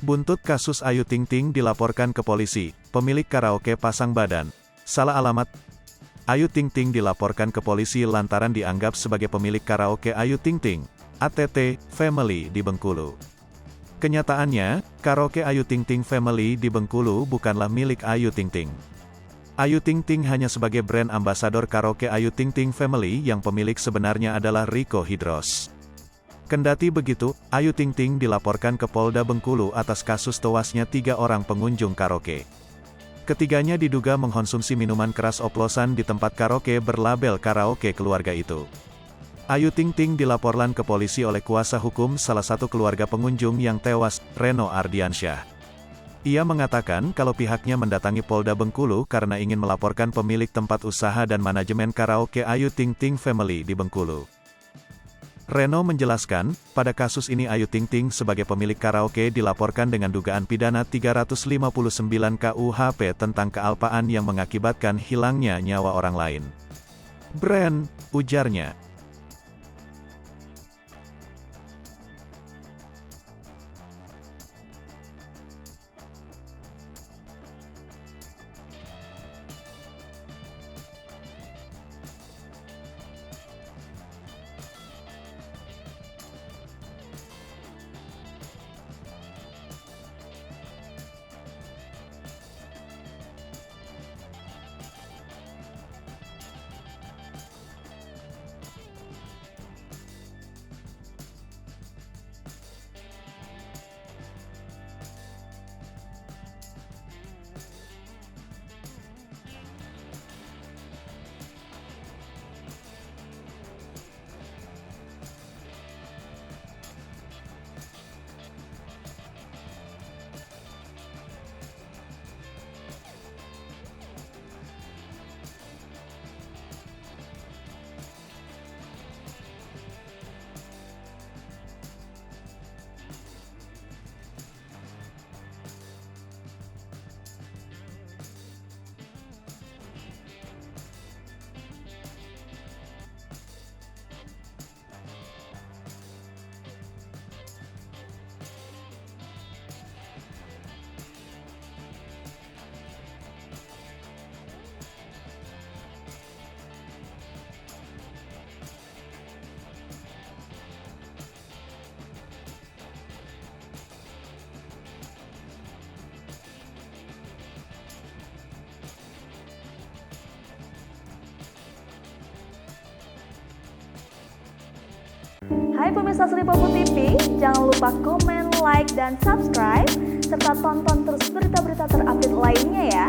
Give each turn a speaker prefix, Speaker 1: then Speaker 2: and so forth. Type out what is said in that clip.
Speaker 1: Buntut kasus Ayu Ting Ting dilaporkan ke polisi, pemilik karaoke pasang badan. Salah alamat. Ayu Ting Ting dilaporkan ke polisi lantaran dianggap sebagai pemilik karaoke Ayu Ting Ting, ATT Family di Bengkulu. Kenyataannya, karaoke Ayu Ting Ting Family di Bengkulu bukanlah milik Ayu Ting Ting. Ayu Ting Ting hanya sebagai brand ambasador karaoke Ayu Ting Ting Family yang pemilik sebenarnya adalah Rico Hidros. Kendati begitu, Ayu Ting Ting dilaporkan ke Polda Bengkulu atas kasus tewasnya 3 orang pengunjung karaoke. Ketiganya diduga mengkonsumsi minuman keras oplosan di tempat karaoke berlabel karaoke keluarga itu. Ayu Ting Ting dilaporkan ke polisi oleh kuasa hukum salah satu keluarga pengunjung yang tewas, Reno Ardiansyah. Ia mengatakan kalau pihaknya mendatangi Polda Bengkulu karena ingin melaporkan pemilik tempat usaha dan manajemen karaoke Ayu Ting Ting Family di Bengkulu. Reno menjelaskan, pada kasus ini Ayu Ting Ting sebagai pemilik karaoke dilaporkan dengan dugaan pidana 359 KUHP tentang kealpaan yang mengakibatkan hilangnya nyawa orang lain. Brand, ujarnya.
Speaker 2: Hai pemirsa Sri Popo TV, jangan lupa komen, like, dan subscribe, serta tonton terus berita-berita terupdate lainnya ya.